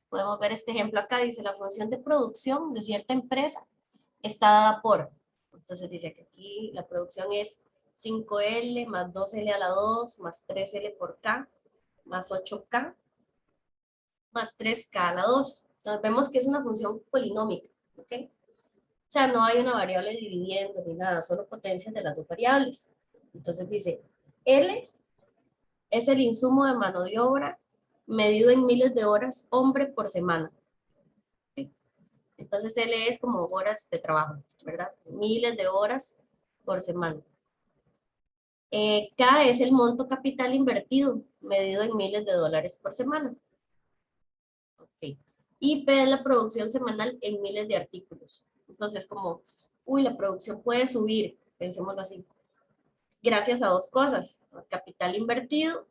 Podemos ver este ejemplo acá, dice la función de producción de cierta empresa está dada por, entonces dice que aquí la producción es 5L más 2L a la 2 más 3L por K más 8K más 3K a la 2. Entonces vemos que es una función polinómica, ¿ok? O sea, no hay una variable dividiendo ni nada, solo potencias de las dos variables. Entonces dice, L es el insumo de mano de obra medido en miles de horas hombre por semana. ¿Okay? Entonces L es como horas de trabajo, ¿verdad? Miles de horas por semana. K es el monto capital invertido medido en miles de dólares por semana. Okay. Y P es la producción semanal en miles de artículos. Entonces, como, uy, la producción puede subir, pensémoslo así, gracias a dos cosas. Capital invertido,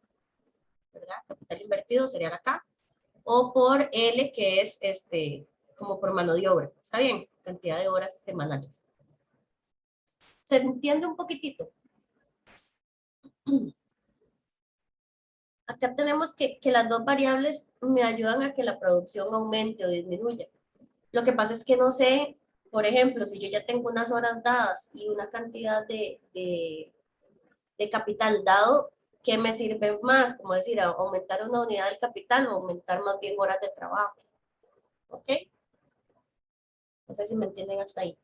¿verdad? Capital invertido sería la K. O por L, que es como por mano de obra. ¿Está bien? Cantidad de horas semanales. ¿Se entiende un poquitito? Acá tenemos que las dos variables me ayudan a que la producción aumente o disminuya. Lo que pasa es que no sé, por ejemplo, si yo ya tengo unas horas dadas y una cantidad de capital dado, ¿qué me sirve más? Como decir, aumentar una unidad del capital o aumentar más bien horas de trabajo. ¿Ok? No sé si me entienden hasta ahí.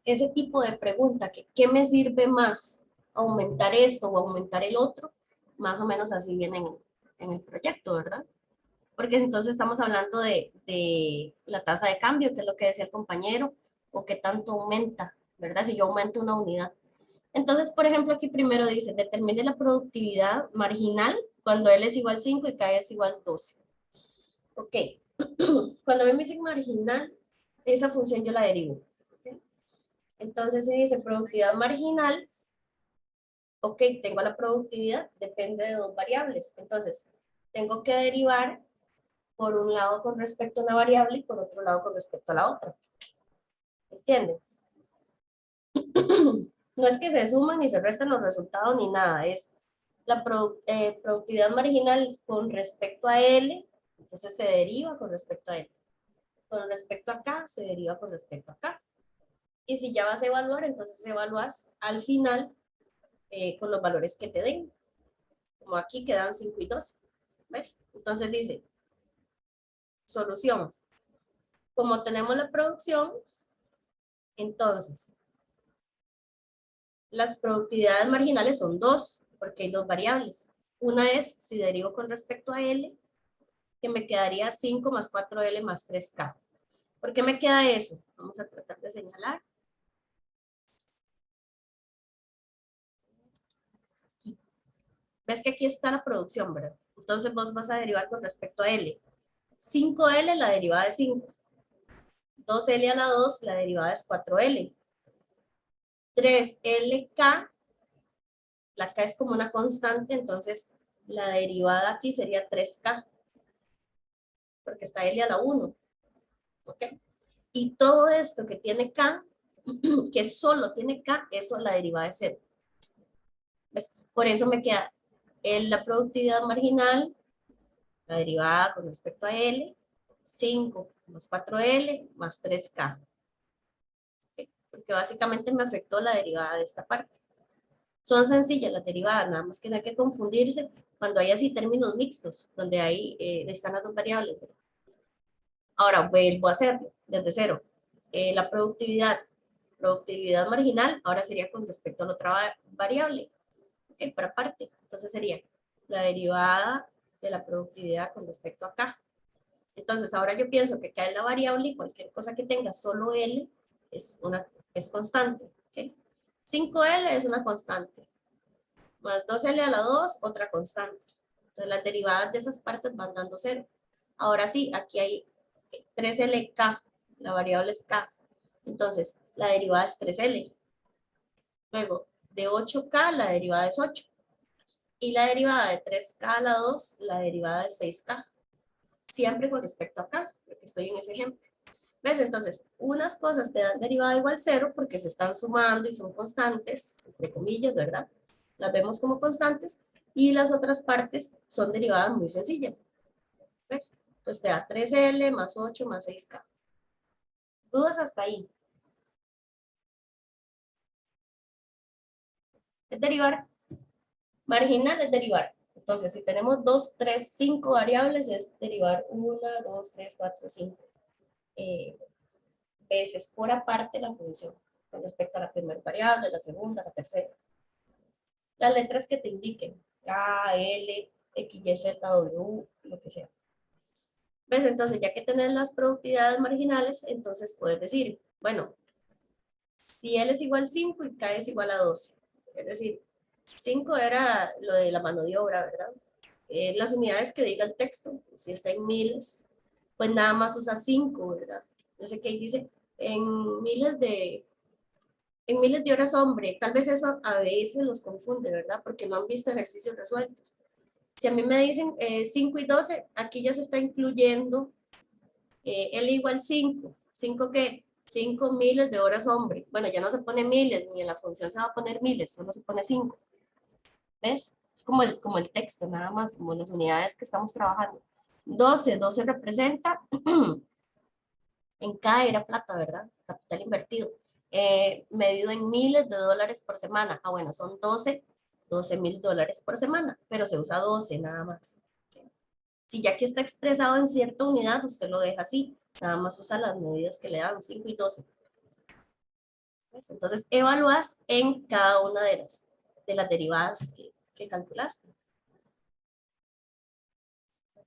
Ese tipo de pregunta, ¿qué me sirve más? ¿Aumentar esto o aumentar el otro? Más o menos así viene en el proyecto, ¿verdad? Porque entonces estamos hablando de la tasa de cambio, que es lo que decía el compañero, o qué tanto aumenta, ¿verdad? Si yo aumento una unidad. Entonces, por ejemplo, aquí primero dice, determine la productividad marginal cuando L es igual a 5 y K es igual a 12. Ok, cuando me dice marginal, esa función yo la derivo. ¿Okay? Entonces, si dice productividad marginal, ok, tengo la productividad, depende de dos variables. Entonces, tengo que derivar por un lado con respecto a una variable y por otro lado con respecto a la otra. ¿Entienden? No es que se suman ni se restan los resultados ni nada, es la productividad marginal con respecto a L, entonces se deriva con respecto a L. Con respecto a acá, se deriva con respecto a acá. Y si ya vas a evaluar, entonces evalúas al final con los valores que te den. Como aquí quedan 5 y 2. ¿Ves? Entonces dice, solución. Como tenemos la producción, entonces las productividades marginales son dos, porque hay dos variables. Una es si derivo con respecto a L, que me quedaría 5 más 4L más 3K. ¿Por qué me queda eso? Vamos a tratar de señalar. Ves que aquí está la producción, ¿verdad? Entonces vos vas a derivar con respecto a L. 5L, la derivada de 5. 2L a la 2, la derivada es 4L. 3LK, la K es como una constante, entonces la derivada aquí sería 3K, porque está L a la 1. ¿Ok? Y todo esto que tiene K, que solo tiene K, eso la derivada de 0. ¿Ves? Por eso me queda la productividad marginal, la derivada con respecto a L, 5 más 4L más 3K. ¿Okay? Porque básicamente me afectó la derivada de esta parte. Son sencillas las derivadas, nada más que no hay que confundirse cuando hay así términos mixtos, donde ahí están las dos variables. Ahora vuelvo a hacerlo desde cero. La productividad marginal, ahora sería con respecto a la otra variable, por aparte. Entonces sería la derivada de la productividad con respecto a acá. Entonces ahora yo pienso que acá es la variable y cualquier cosa que tenga solo L es constante. ¿Okay? 5L es una constante. Más 2L a la 2, otra constante. Entonces las derivadas de esas partes van dando 0. Ahora sí, aquí hay 3LK, la variable es K. Entonces, la derivada es 3L. Luego, de 8K, la derivada es 8. Y la derivada de 3K a la 2, la derivada es 6K. Siempre con respecto a K, porque estoy en ese ejemplo. ¿Ves? Entonces, unas cosas te dan derivada igual 0 porque se están sumando y son constantes, entre comillas, ¿verdad? Las vemos como constantes. Y las otras partes son derivadas muy sencillas. ¿Ves? Entonces te da 3L más 8 más 6K. ¿Dudas hasta ahí? Es derivar. Marginal es derivar. Entonces, si tenemos 2, 3, 5 variables, es derivar 1, 2, 3, 4, 5 veces por aparte la función con respecto a la primera variable, la segunda, la tercera. Las letras que te indiquen, K, L, X, Y, Z, W, lo que sea. ¿Ves? Entonces, ya que tenés las productividades marginales, entonces puedes decir, bueno, si L es igual a 5 y K es igual a 12. Es decir, 5 era lo de la mano de obra, ¿verdad? Las unidades que diga el texto, si está en miles, pues nada más usa 5, ¿verdad? No sé qué dice, en miles de horas hombre, tal vez eso a veces los confunde, ¿verdad? Porque no han visto ejercicios resueltos. Si a mí me dicen 5 y 12, aquí ya se está incluyendo L igual 5. ¿5 qué? 5 miles de horas hombre. Bueno, ya no se pone miles, ni en la función se va a poner miles, solo se pone 5. ¿Ves? Es como el texto, nada más, como las unidades que estamos trabajando. 12 representa, en K era plata, ¿verdad? Capital invertido. Medido en miles de dólares por semana. Ah, bueno, son 12,000 dólares por semana, pero se usa 12 nada más. Si ya que está expresado en cierta unidad, usted lo deja así. Nada más usa las medidas que le dan, 5 y 12. ¿Ves? Entonces, evalúas en cada una de las derivadas que calculaste.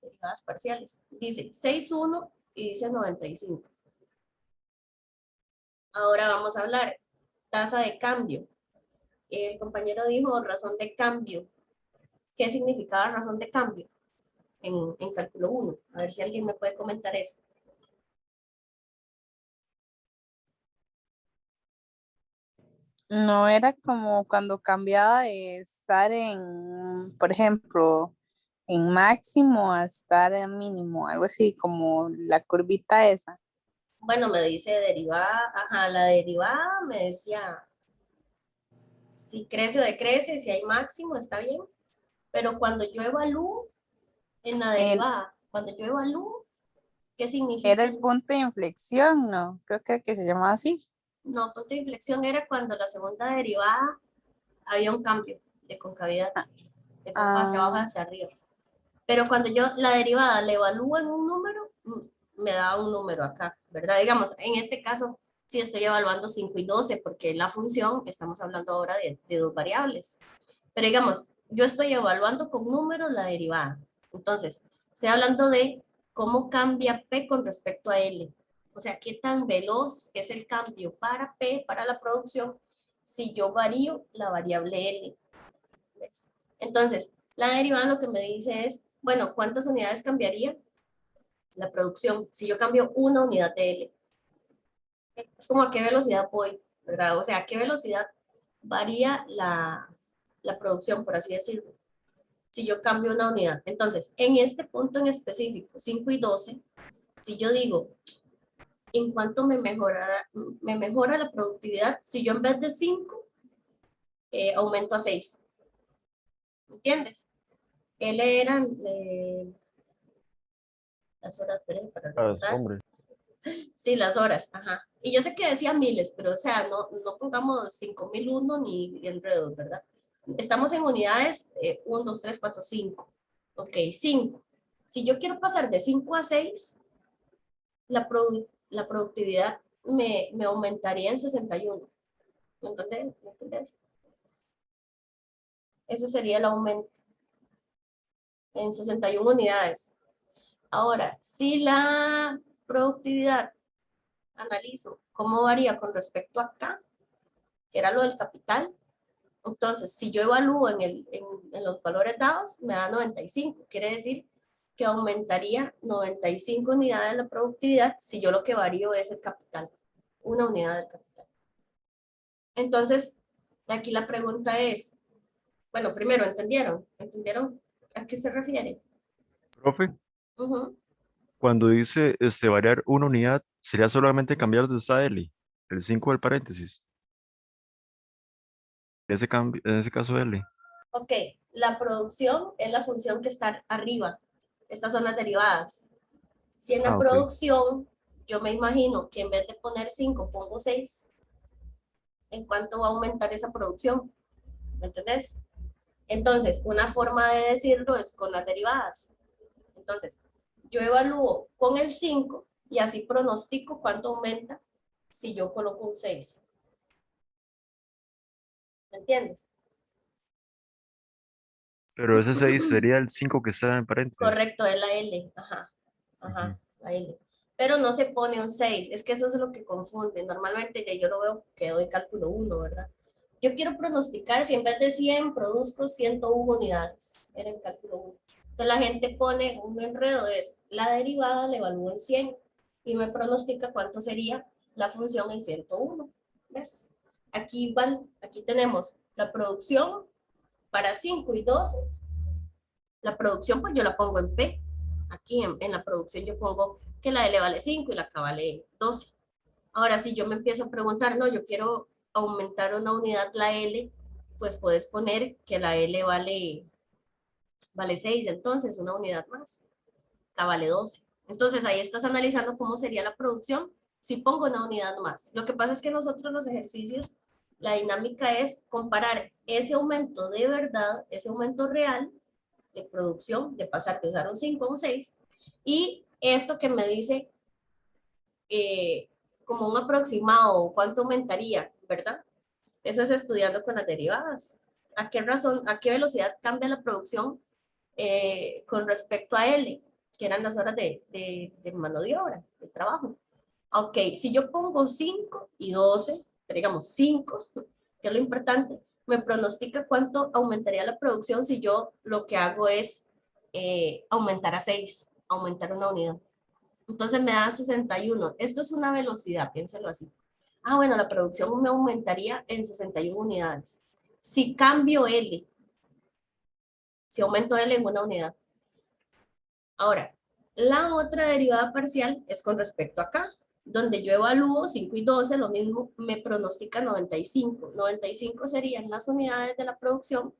Derivadas parciales. Dice 6,1 y dice 95. Ahora vamos a hablar tasa de cambio. El compañero dijo razón de cambio. ¿Qué significaba razón de cambio en cálculo 1? A ver si alguien me puede comentar eso. No era como cuando cambiaba de estar en, por ejemplo, en máximo a estar en mínimo, algo así como la curvita esa. Bueno, me dice derivada, ajá, la derivada me decía si crece o decrece, si hay máximo, está bien. Pero cuando yo evalúo en la El, derivada, cuando yo evalúo, ¿qué era significa? el punto de inflexión, ¿no? Creo que se llamaba así. No, punto de inflexión era cuando la segunda derivada había un cambio de concavidad, de curva hacia abajo Ah, hacia arriba. Pero cuando yo la derivada le evalúo en un número, me da un número acá, ¿verdad? Digamos, en este caso, si estoy evaluando 5 y 12, porque la función, estamos hablando ahora de dos variables. Pero digamos, yo estoy evaluando con números la derivada. Entonces, estoy hablando de cómo cambia P con respecto a L. O sea, qué tan veloz es el cambio para P, para la producción, si yo varío la variable L. ¿Ves? Entonces, la derivada lo que me dice es, bueno, ¿cuántas unidades cambiaría la producción si yo cambio una unidad de L? Es como a qué velocidad voy, ¿verdad? O sea, a qué velocidad varía la producción, por así decirlo, si yo cambio una unidad. Entonces, en este punto en específico, 5 y 12, si yo digo, ¿en cuánto me mejora la productividad si yo en vez de 5 aumento a 6? ¿Entiendes? L eran las horas, para recordar. Hombre. Sí, las horas, ajá. Y yo sé que decía miles, pero o sea, no pongamos 5,001 ni enredos, ¿verdad? Estamos en unidades 1, 2, 3, 4, 5. Ok, 5. Si yo quiero pasar de 5 a 6, la productividad me aumentaría en 61. ¿Me entendés? ¿Me entendés? Eso sería el aumento en 61 unidades. Ahora, si la productividad, analizo cómo varía con respecto a acá, que era lo del capital. Entonces, si yo evalúo en los valores dados, me da 95. Quiere decir que aumentaría 95 unidades de la productividad si yo lo que varío es el capital, una unidad del capital. Entonces, aquí la pregunta es, bueno, primero, ¿entendieron? ¿Entendieron a qué se refiere? Profe, Ujú. cuando dice variar una unidad, sería solamente cambiar de esta L, el 5 del paréntesis, ese cambio, en ese caso L. Ok, la producción es la función que está arriba. Estas son las derivadas. Si en la Ah, ok. producción yo me imagino que en vez de poner 5 pongo 6, ¿en cuánto va a aumentar esa producción? ¿Me entendés? Entonces, una forma de decirlo es con las derivadas. Entonces, yo evalúo con el 5 y así pronostico cuánto aumenta si yo coloco un 6. ¿Me entiendes? Pero ese 6 sería el 5 que está en paréntesis. Correcto, es la L. Ajá, Ujú. ajá, la L. Pero no se pone un 6. Es que eso es lo que confunde. Normalmente yo lo veo que doy cálculo 1, ¿verdad? Yo quiero pronosticar si en vez de 100 produzco 101 unidades. Era el cálculo 1. Entonces la gente pone un enredo, es la derivada, la evalúo en 100 y me pronostica cuánto sería la función en 101. ¿Ves? Aquí igual, aquí tenemos la producción para 5 y 12. La producción pues yo la pongo en P. Aquí en la producción yo pongo que la L vale 5 y la K vale 12. Ahora, si yo me empiezo a preguntar, no, yo quiero aumentar una unidad, la L, pues puedes poner que la L vale 6, entonces una unidad más. K vale 12. Entonces ahí estás analizando cómo sería la producción si pongo una unidad más. Lo que pasa es que nosotros los ejercicios, la dinámica es comparar ese aumento de verdad, ese aumento real de producción, de pasar de usar un 5 a un 6, y esto que me dice como un aproximado, cuánto aumentaría, ¿verdad? Eso es estudiando con las derivadas. ¿A qué razón, a qué velocidad cambia la producción con respecto a L, que eran las horas de mano de obra, de trabajo? Ok, si yo pongo 5 y 12, digamos 5, que es lo importante, me pronostica cuánto aumentaría la producción si yo lo que hago es aumentar a 6, aumentar una unidad. Entonces me da 61. Esto es una velocidad, piénselo así. Ah, bueno, la producción me aumentaría en 61 unidades. Si cambio L, si aumento L en una unidad. Ahora, la otra derivada parcial es con respecto a acá, donde yo evalúo 5 y 12, lo mismo me pronostica 95. 95 serían las unidades de la producción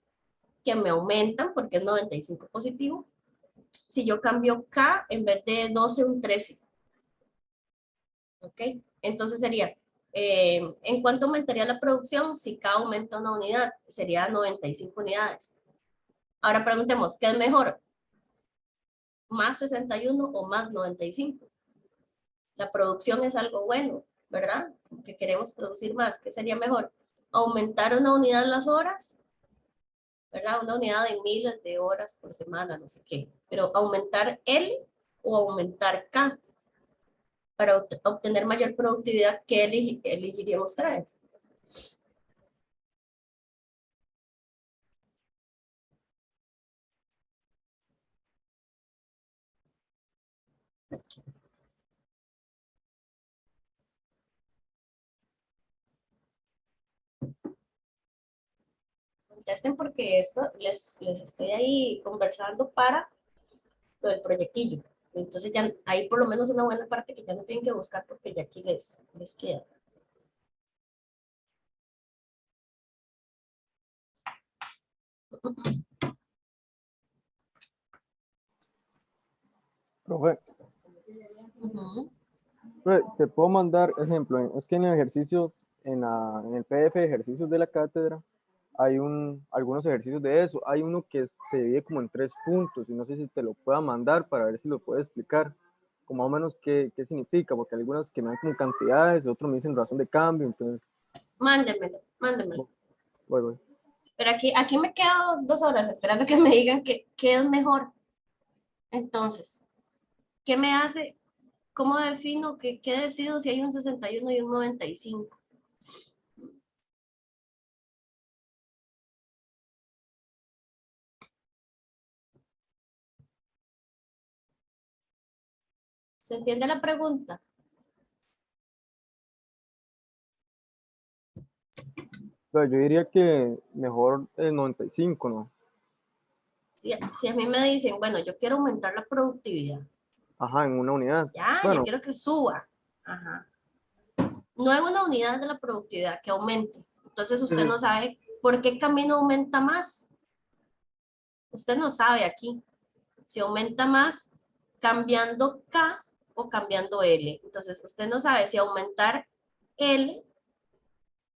que me aumentan porque es 95 positivo. Si yo cambio K, en vez de 12, un 13. ¿Ok? Entonces sería, ¿en cuánto aumentaría la producción si K aumenta una unidad? Sería 95 unidades. Ahora preguntemos, ¿qué es mejor? ¿Más 61 o más 95? La producción es algo bueno, ¿verdad? Que queremos producir más. ¿Qué sería mejor? ¿Aumentar una unidad las horas? ¿Verdad? Una unidad de miles de horas por semana, no sé qué. Pero aumentar L o aumentar K para obtener mayor productividad, ¿qué elegiríamos traer? Contesten porque esto les estoy ahí conversando para lo del proyectillo. Entonces ya hay por lo menos una buena parte que ya no tienen que buscar porque ya aquí les queda. Profe, Ujú. te puedo mandar ejemplo. Es que en el ejercicio, en el PDF de ejercicios de la cátedra, hay algunos ejercicios de eso. Hay uno que se divide como en 3 puntos y no sé si te lo pueda mandar para ver si lo puedo explicar, como más o menos qué significa, porque hay algunas que me dan como cantidades, otros me dicen razón de cambio, entonces, Mándemelo, mándemelo. voy. Pero aquí me quedo 2 horas esperando que me digan qué es mejor. Entonces, ¿qué me hace? ¿Cómo defino qué decido si hay un 61 y un 95? ¿Se entiende la pregunta? Pero yo diría que mejor el 95, ¿no? Si a mí me dicen, bueno, yo quiero aumentar la productividad, Ajá, en una unidad. ya, yo Bueno, quiero que suba. Ajá. No en una unidad de la productividad que aumente. Entonces sí, usted sí. no sabe por qué camino aumenta más. Usted no sabe aquí si aumenta más cambiando K o cambiando L. Entonces, usted no sabe si aumentar L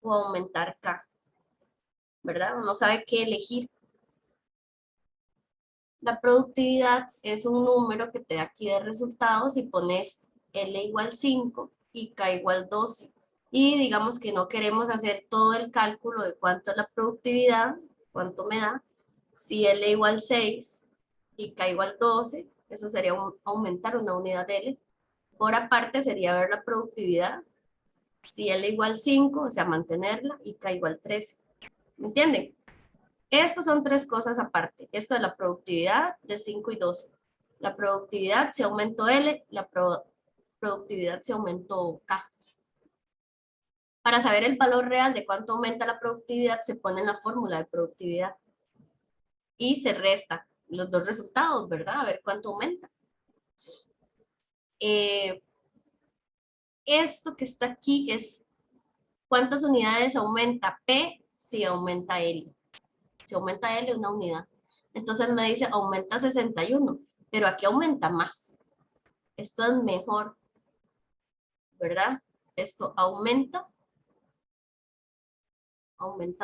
o aumentar K, ¿verdad? No sabe qué elegir. La productividad es un número que te da aquí de resultados y pones L igual 5 y K igual 12. Y digamos que no queremos hacer todo el cálculo de cuánto es la productividad, cuánto me da. Si L igual 6 y K igual 12, eso sería aumentar una unidad de L. Por aparte sería ver la productividad. Si L igual 5, o sea, mantenerla, y K igual 13. ¿Me entienden? Estas son tres cosas aparte. Esto es la productividad de 5 y 12. La productividad si aumento L, la productividad si aumento K. Para saber el valor real de cuánto aumenta la productividad, se pone en la fórmula de productividad. Y se resta los dos resultados, ¿verdad? A ver cuánto aumenta. Esto que está aquí es cuántas unidades aumenta P si aumenta L. Si aumenta L, una unidad. Entonces me dice, aumenta 61, pero aquí aumenta más. Esto es mejor, ¿verdad? Esto aumenta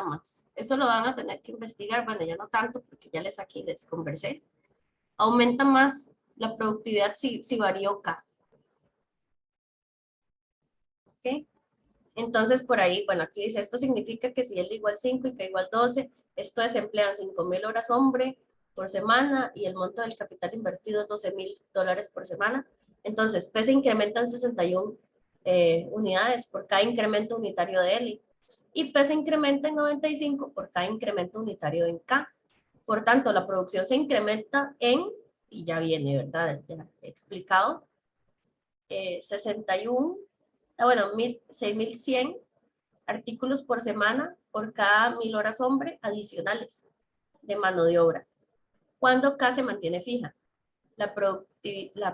más. Eso lo van a tener que investigar, bueno, ya no tanto, porque ya les conversé. Aumenta más la productividad si varió K. ¿Ok? Entonces, por ahí, bueno, aquí dice, esto significa que si L igual 5 y K igual 12, esto desemplean 5,000 horas hombre por semana y el monto del capital invertido es $12,000 por semana. Entonces, P se incrementa en 61 unidades por cada incremento unitario de L. Y P se incrementa en 95 por cada incremento unitario en K. Por tanto, la producción se incrementa en, y ya viene, ¿verdad? Ya he explicado, 61, bueno, 6,100 artículos por semana por cada 1,000 horas hombre adicionales de mano de obra. Cuando K se mantiene fija, la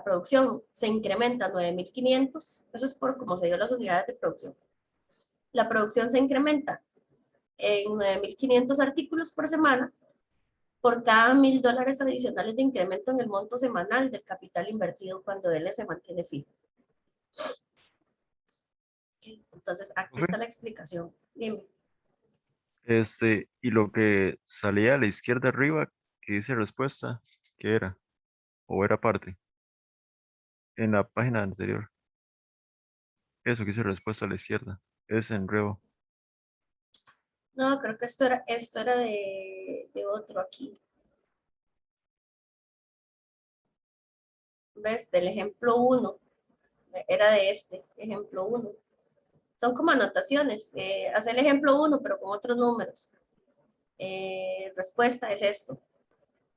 producción se incrementa a 9,500, eso es por cómo se dio las unidades de producción. La producción se incrementa en 9,500 artículos por semana por cada $1,000 adicionales de incremento en el monto semanal del capital invertido cuando L se mantiene fijo. Entonces, aquí está la explicación. Dime. Y lo que salía a la izquierda arriba, que dice respuesta, ¿qué era? ¿O era parte? En la página anterior. Eso que dice respuesta a la izquierda. Es en Revo. No, creo que esto era de otro aquí. ¿Ves? Del ejemplo 1. Era de este, ejemplo 1. Son como anotaciones. Hacer el ejemplo 1, pero con otros números. Respuesta es esto,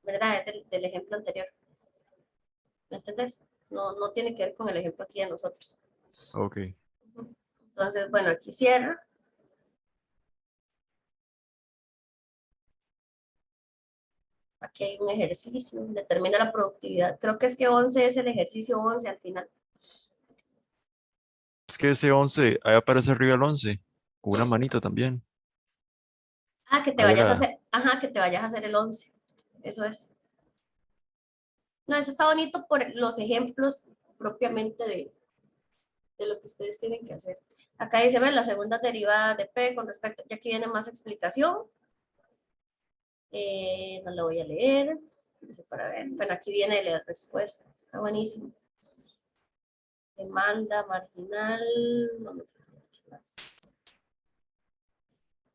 ¿verdad? Es del ejemplo anterior. ¿Me entendés? No tiene que ver con el ejemplo aquí de nosotros. Ok. Entonces, bueno, aquí cierra. Aquí hay un ejercicio, determina la productividad. Creo que es que 11 es el ejercicio 11 al final. Es que ese 11, ahí aparece arriba el 11, con una manita también. Ah, que te Ahí vayas a era, hacer, ajá, que te vayas a hacer el 11. Eso es. No, eso está bonito por los ejemplos propiamente de lo que ustedes tienen que hacer. Acá dice, ver, la segunda derivada de P con respecto, y aquí viene más explicación. No lo voy a leer. Para ver. Bueno, aquí viene la respuesta. Está buenísimo. Demanda marginal. No me quiero más.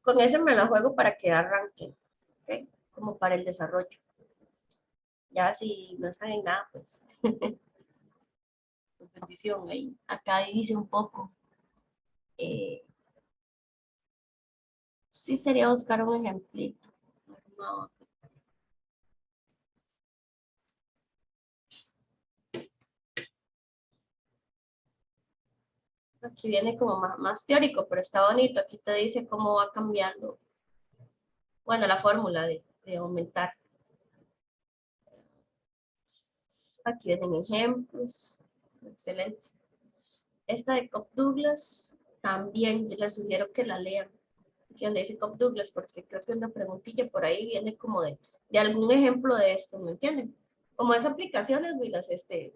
Con ese me lo juego para que arranque. ¿Okay? Como para el desarrollo. Ya si no saben nada, pues. Competición ahí. Acá dice un poco. Sí sería buscar un ejemplito. No. Aquí viene como más teórico, pero está bonito. Aquí te dice cómo va cambiando. Bueno, la fórmula de aumentar. Aquí vienen ejemplos. Excelente. Esta de Cobb Douglas también les sugiero que la lean. aquí donde dice Cobb Douglas, porque creo que una preguntilla por ahí viene como de algún ejemplo de esto, ¿me entienden? Como esas aplicaciones, Wilas,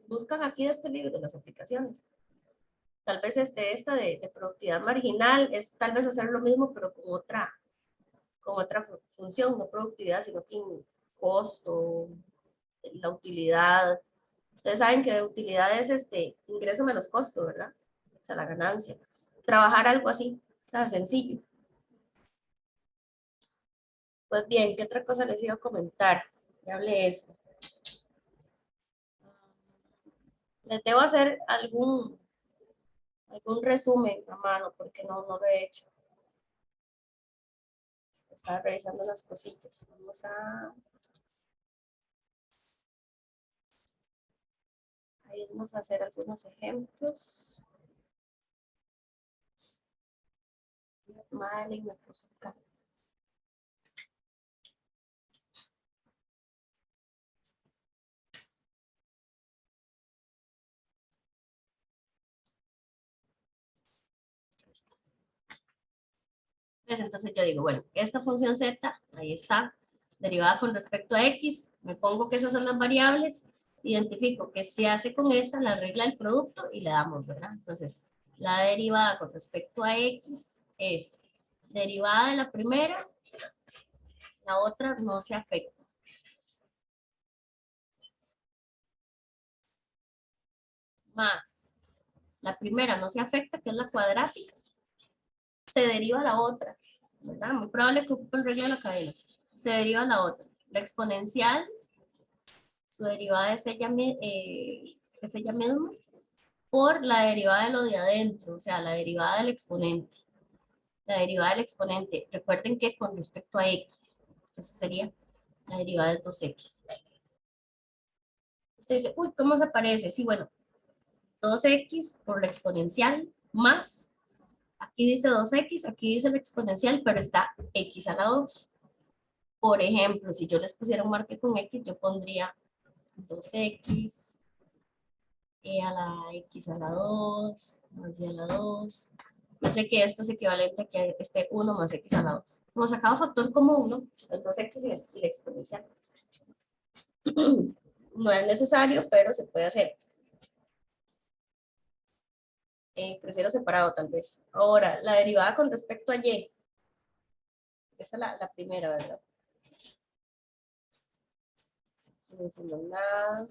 buscan aquí de este libro las aplicaciones. Tal vez esta de productividad marginal es tal vez hacer lo mismo, pero con otra función, no productividad, sino que costo, la utilidad. Ustedes saben que utilidad es ingreso menos costo, ¿verdad? O sea, la ganancia. Trabajar algo así, o sea, sencillo. Pues bien, ¿qué otra cosa les iba a comentar? Ya hablé de eso. Les debo hacer algún resumen a mano, porque no lo he hecho. Estaba revisando las cosillas. Vamos a irnos a hacer algunos ejemplos. Madeline me puso acá. Entonces yo digo, bueno, esta función z, ahí está, derivada con respecto a x, me pongo que esas son las variables, identifico que se hace con esta, la regla del producto y le damos, ¿verdad? Entonces, la derivada con respecto a x es derivada de la primera, la otra no se afecta. Más, la primera no se afecta, que es la cuadrática, se deriva la otra, ¿verdad? Muy probable que ocupe el regla de la cadena. Se deriva la otra. La exponencial, su derivada es ella misma, por la derivada de lo de adentro, o sea, la derivada del exponente. La derivada del exponente, recuerden que con respecto a x, entonces sería la derivada de 2x. Usted dice, uy, ¿cómo se parece? Sí, bueno, 2x por la exponencial más, aquí dice 2x, aquí dice la exponencial, pero está x a la 2. Por ejemplo, si yo les pusiera un marque con x, yo pondría 2x a la x a la 2, más y a la 2. Yo sé que esto es equivalente a que esté 1 más x a la 2. Como sacaba factor común, ¿no? El 2x y la exponencial. No es necesario, pero se puede hacer. Prefiero separado tal vez. Ahora, la derivada con respecto a y. Esta es la primera, ¿verdad? No enseño nada.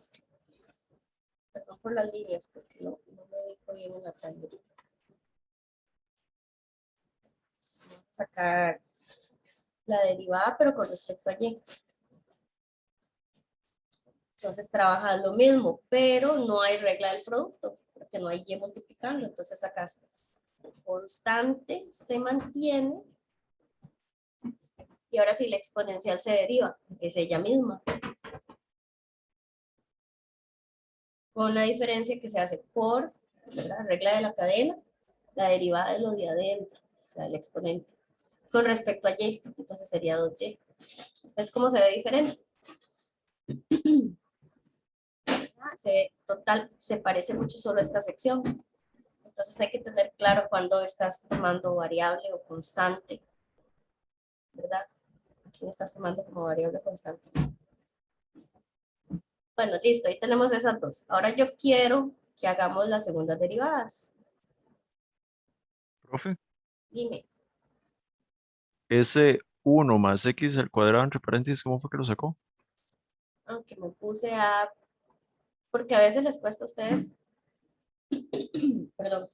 Perdón por las líneas, porque no me ubico bien en la tabla. Vamos a sacar la derivada, pero con respecto a y. Entonces trabaja lo mismo, pero no hay regla del producto, porque no hay y multiplicando. Entonces acá constante se mantiene. Y ahora sí la exponencial se deriva, es ella misma. Con la diferencia que se hace por la regla de la cadena, la derivada de lo de adentro, o sea, el exponente. Con respecto a y, entonces sería 2y. ¿Ves cómo se ve diferente? Se parece mucho solo a esta sección. Entonces hay que tener claro cuando estás tomando variable o constante, ¿verdad? Aquí estás tomando como variable o constante. Bueno, listo, ahí tenemos esas dos. Ahora yo quiero que hagamos las segundas derivadas. Profe, Dime. ese 1 más x al cuadrado entre paréntesis, ¿cómo fue que lo sacó? Aunque me puse a... Porque a veces les cuesta a ustedes, perdón,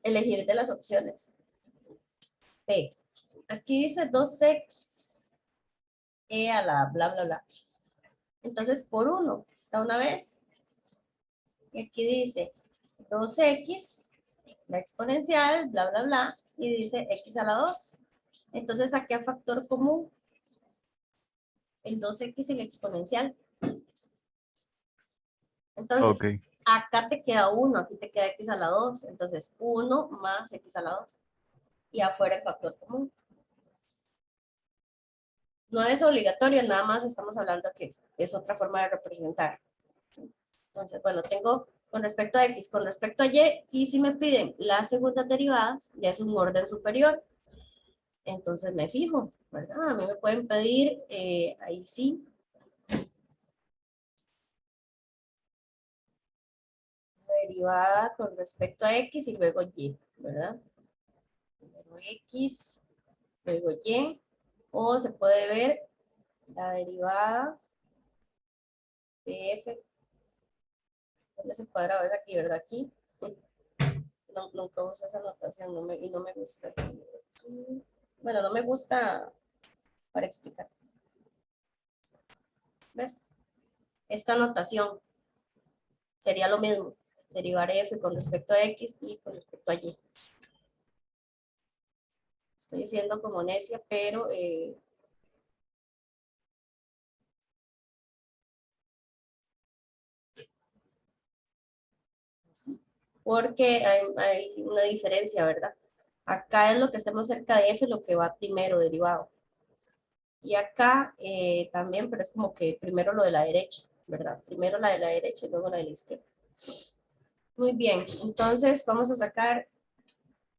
elegir de las opciones. Ve, aquí dice 2x a la bla, bla, bla. Entonces, por 1 está una vez. Y aquí dice 2x, la exponencial, bla, bla, bla. Y dice x a la 2. Entonces, saqué a factor común el 2x y la exponencial. Entonces, Ok, acá te queda 1, aquí te queda x a la 2. Entonces, 1 más x a la 2. Y afuera el factor común. No es obligatorio, nada más estamos hablando que es otra forma de representar. Entonces, bueno, tengo con respecto a x, con respecto a y si me piden las segundas derivadas, ya es un orden superior. entonces me fijo, ¿verdad? A mí me pueden pedir, ahí sí, derivada con respecto a X y luego Y, ¿verdad? Primero X, luego Y, o se puede ver la derivada de F, ¿dónde es el cuadrado? Es aquí, ¿verdad? Aquí. No, nunca uso esa notación y no me gusta. Aquí. Bueno, no me gusta para explicar. ¿Ves? Esta notación sería lo mismo. Derivar F con respecto a X y con respecto a Y. Estoy siendo como necia, pero sí, porque hay una diferencia, ¿verdad? Acá es lo que estemos cerca de F, lo que va primero derivado. Y acá también, pero es como que primero lo de la derecha, ¿verdad? Primero la de la derecha y luego la de la izquierda. Muy bien, entonces vamos a sacar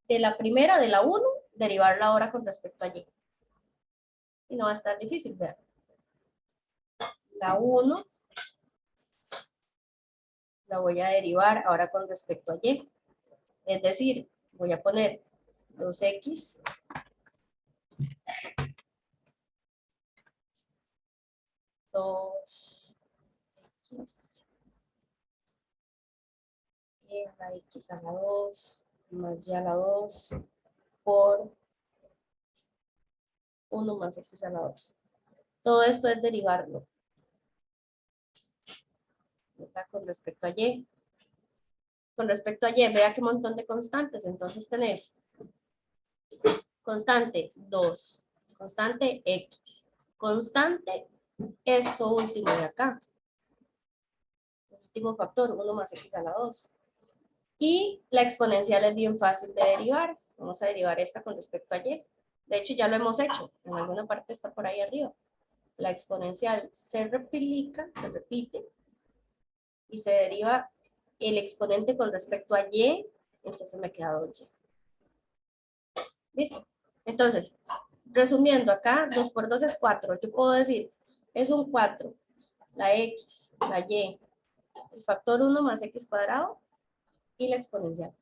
de la primera, de la 1, derivarla ahora con respecto a Y. Y no va a estar difícil, vean. La 1 la voy a derivar ahora con respecto a Y. Es decir, voy a poner 2X y la X a la 2 más Y a la 2 por 1 más X a la 2. Todo esto es derivarlo. ¿Verdad? Con respecto a Y. Con respecto a Y, vea qué montón de constantes. Entonces tenés constante 2, constante X, constante esto último de acá. El último factor, 1 más X a la 2. Y la exponencial es bien fácil de derivar. Vamos a derivar esta con respecto a Y. De hecho, ya lo hemos hecho. En alguna parte está por ahí arriba. La exponencial se replica, se repite, y se deriva el exponente con respecto a Y, entonces me queda 2Y. ¿Listo? Entonces, resumiendo acá, 2 por 2 es 4. Yo puedo decir, es un 4, la X, la Y, el factor 1 más X cuadrado y la exponencial.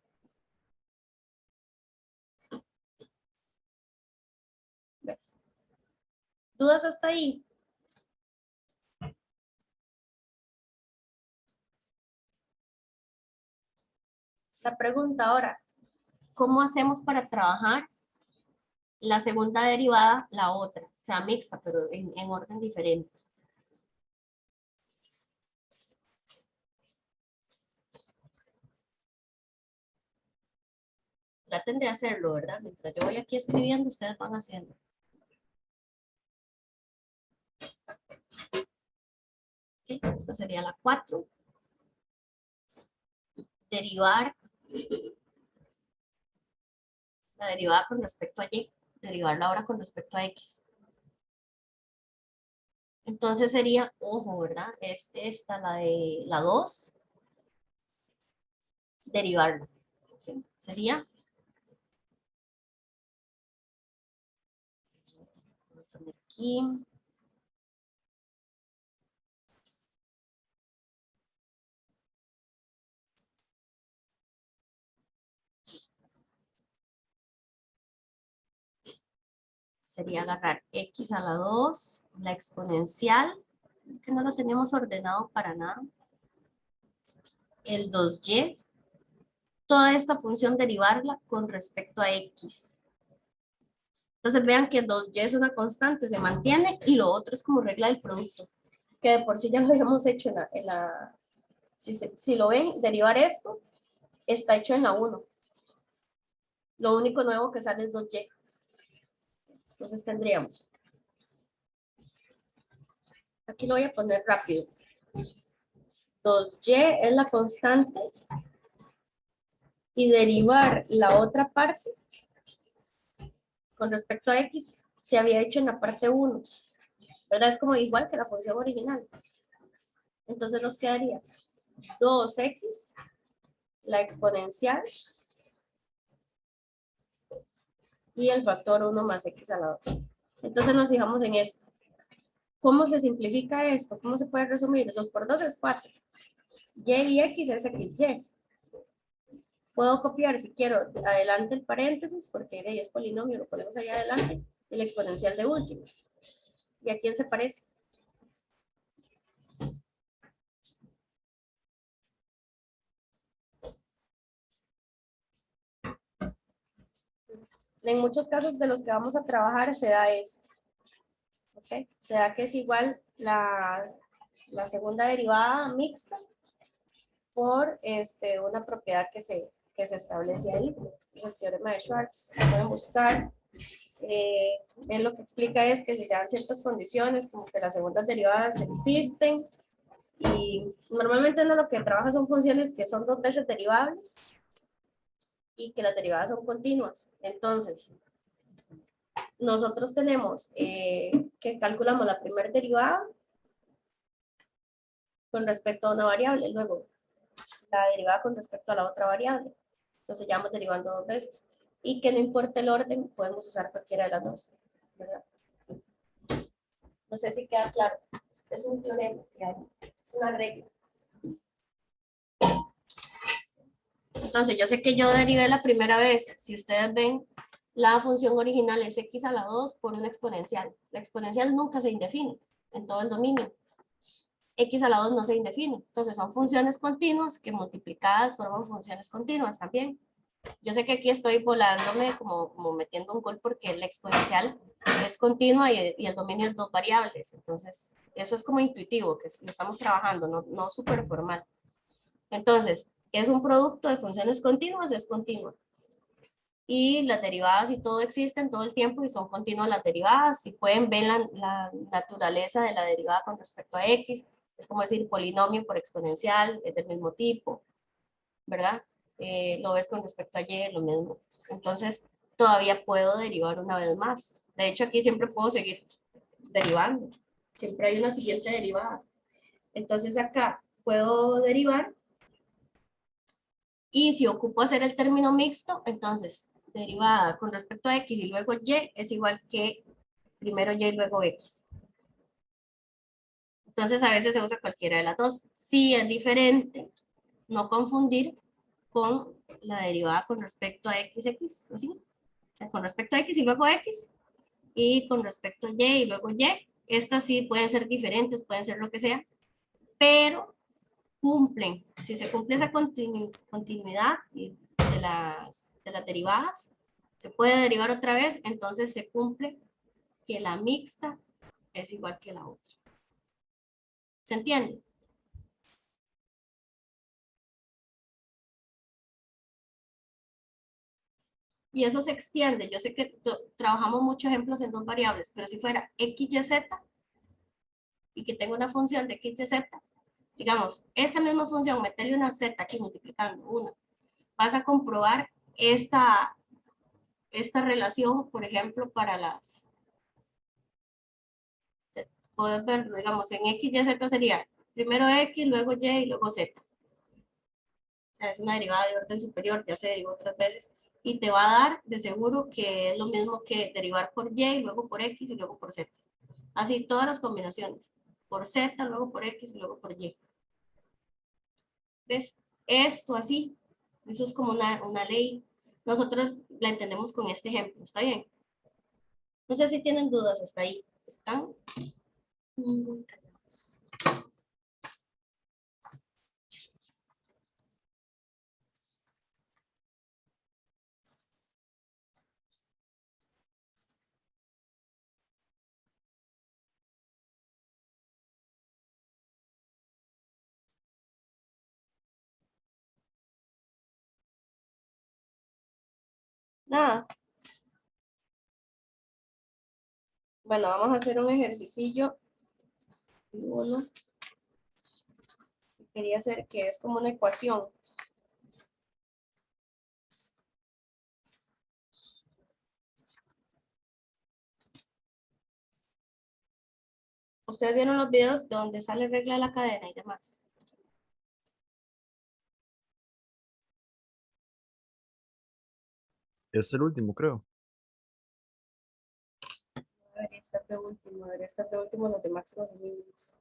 ¿Ves? ¿Dudas hasta ahí? La pregunta ahora, ¿cómo hacemos para trabajar la segunda derivada, la otra? O sea, mixta, pero en orden diferente. Traten de hacerlo, ¿verdad? Mientras yo voy aquí escribiendo, ustedes van haciendo. Okay, esta sería la 4. Derivar la derivada con respecto a Y, derivarla ahora con respecto a X. Entonces sería, ojo, ¿verdad? Es esta, la de la 2, derivarla. ¿Sí? Sería, vamos a poner aquí, sería agarrar X a la 2, la exponencial, que no lo teníamos ordenado para nada, el 2Y, toda esta función derivarla con respecto a X. Entonces vean que 2Y es una constante, se mantiene, y lo otro es como regla del producto, que de por sí ya lo habíamos hecho si lo ven, derivar esto está hecho en la 1. Lo único nuevo que sale es 2Y. Entonces tendríamos, aquí lo voy a poner rápido. 2Y es la constante y derivar la otra parte con respecto a X se había hecho en la parte 1. ¿Verdad? Es como igual que la función original. Entonces nos quedaría 2X, la exponencial, y el factor 1 más x a la 2. Entonces nos fijamos en esto. ¿Cómo se simplifica esto? ¿Cómo se puede resumir? 2 por 2 es 4. Y y x es xy. Puedo copiar, si quiero, adelante el paréntesis, porque de ahí es polinomio, lo ponemos ahí adelante, el exponencial de último. ¿Y a quién se parece? En muchos casos de los que vamos a trabajar se da eso. ¿Okay? Se da que es igual la segunda derivada mixta por una propiedad que se establece ahí, el teorema de Schwartz. Lo pueden buscar. Él lo que explica es que si se dan ciertas condiciones, como que las segundas derivadas existen, y normalmente uno lo que trabaja son funciones que son 2 veces derivables y que las derivadas son continuas. Entonces, nosotros tenemos que calculamos la primera derivada con respecto a una variable, luego la derivada con respecto a la otra variable. Entonces ya vamos derivando 2 veces. Y que no importa el orden, podemos usar cualquiera de las dos, ¿verdad? No sé si queda claro. Es un teorema, es una regla. Entonces yo sé que yo derivé la primera vez. Si ustedes ven, la función original es x a la 2 por una exponencial. La exponencial nunca se indefine en todo el dominio. X a la 2 no se indefine. Entonces son funciones continuas que multiplicadas forman funciones continuas también. Yo sé que aquí estoy volándome como metiendo un gol porque la exponencial es continua y el dominio es 2 variables. Entonces eso es como intuitivo, que lo estamos trabajando, no súper formal. Entonces, es un producto de funciones continuas, es continua. Y las derivadas y todo existen todo el tiempo y son continuas las derivadas. Si pueden ver la naturaleza de la derivada con respecto a x, es como decir polinomio por exponencial, es del mismo tipo, ¿verdad? Lo ves con respecto a y, lo mismo. Entonces, todavía puedo derivar una vez más. De hecho, aquí siempre puedo seguir derivando. Siempre hay una siguiente derivada. Entonces, acá puedo derivar. Y si ocupo hacer el término mixto, entonces derivada con respecto a x y luego y es igual que primero y luego x. Entonces a veces se usa cualquiera de las dos. Si es diferente, no confundir con la derivada con respecto a x, así. O sea, con respecto a x y luego x, y con respecto a y luego y. Estas sí pueden ser diferentes, pueden ser lo que sea, pero cumplen. Si se cumple esa continuidad de las derivadas, se puede derivar otra vez, entonces se cumple que la mixta es igual que la otra. ¿Se entiende? Y eso se extiende. Yo sé que trabajamos muchos ejemplos en 2 variables, pero si fuera x, y, z, y que tengo una función de x, y, z, digamos, esta misma función, meterle una z aquí multiplicando una, vas a comprobar esta relación, por ejemplo, para las, puedes ver, digamos, en x, y, z sería primero x, luego y luego z. O sea, es una derivada de orden superior, ya se derivó otras veces, y te va a dar de seguro que es lo mismo que derivar por y, luego por x y luego por z. Así todas las combinaciones, por z, luego por x y luego por y. ¿Ves? Esto así, eso es como una ley. Nosotros la entendemos con este ejemplo, ¿está bien? No sé si tienen dudas hasta ahí. ¿Están? Nada. Bueno, vamos a hacer un ejercicio. Uno. Quería hacer que es como una ecuación. Ustedes vieron los videos donde sale regla de la cadena y demás. Este es el último, creo. Debería estar de último los de máximos y mínimos.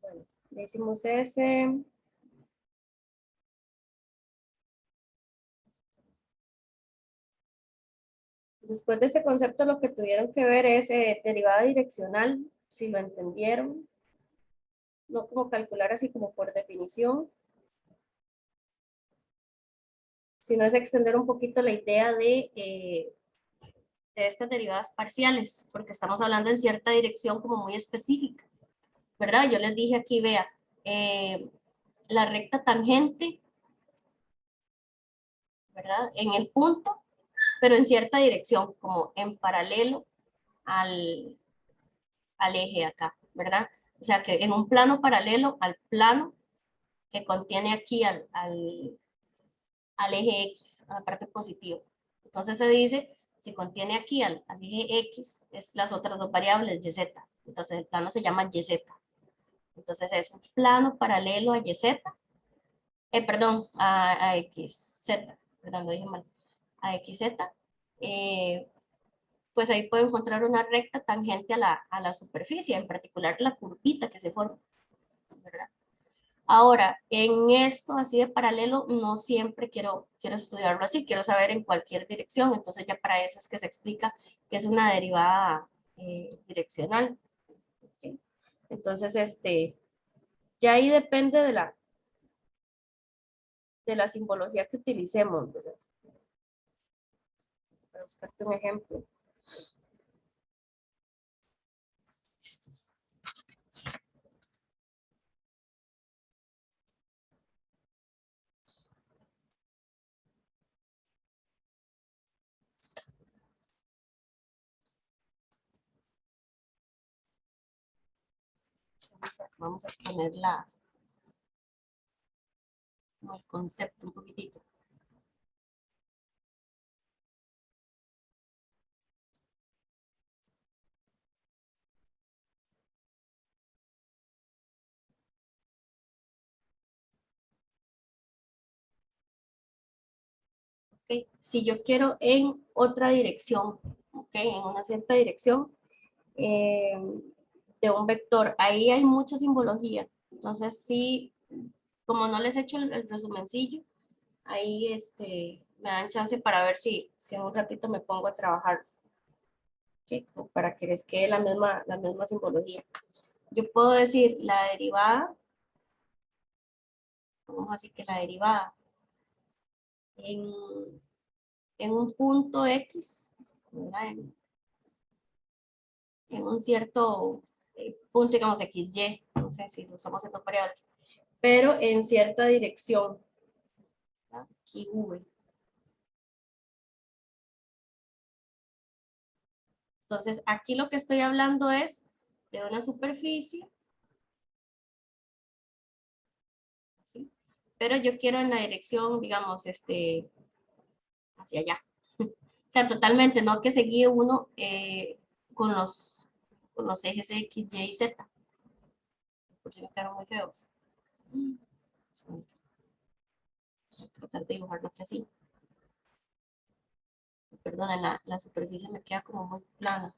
Bueno, le hicimos ese. Después de este concepto, lo que tuvieron que ver es derivada direccional, si lo entendieron. No como calcular así como por definición, sino es extender un poquito la idea de estas derivadas parciales, porque estamos hablando en cierta dirección como muy específica, ¿verdad? Yo les dije aquí, vea, la recta tangente, ¿verdad? En el punto, pero en cierta dirección, como en paralelo al eje acá, ¿verdad? O sea que en un plano paralelo al plano que contiene aquí al eje X, a la parte positiva. Entonces se dice, si contiene aquí al eje X, es las otras dos variables, YZ. Entonces el plano se llama YZ. Entonces es un plano paralelo a YZ, perdón, a XZ, perdón, lo dije mal, a XZ, pues ahí puedo encontrar una recta tangente a la superficie, en particular la curvita que se forma, ¿verdad? Ahora, en esto así de paralelo, no siempre quiero estudiarlo así, quiero saber en cualquier dirección, entonces ya para eso es que se explica que es una derivada direccional. ¿Okay? Entonces, ya ahí depende de la simbología que utilicemos, ¿verdad? Para buscarte un ejemplo. Vamos a poner el concepto un poquitito. ¿Okay? Si yo quiero en otra dirección, ¿okay? En una cierta dirección de un vector, ahí hay mucha simbología. Entonces, sí, como no les he hecho el resumencillo, ahí me dan chance para ver si en un ratito me pongo a trabajar, ¿okay? Para que les quede la misma simbología. Yo puedo decir la derivada, vamos así que la derivada en un punto X, ¿verdad? En un cierto punto, digamos XY, no sé si lo usamos en dos variables, pero en cierta dirección, ¿verdad? Aquí V. Entonces, aquí lo que estoy hablando es de una superficie, ¿sí? Pero yo quiero en la dirección, digamos, hacia allá. O sea, totalmente, no que se guíe uno con los ejes X, Y y Z. Por si me quedaron muy feos. Voy a tratar de dibujarlo aquí así. Perdonen, la superficie me queda como muy plana.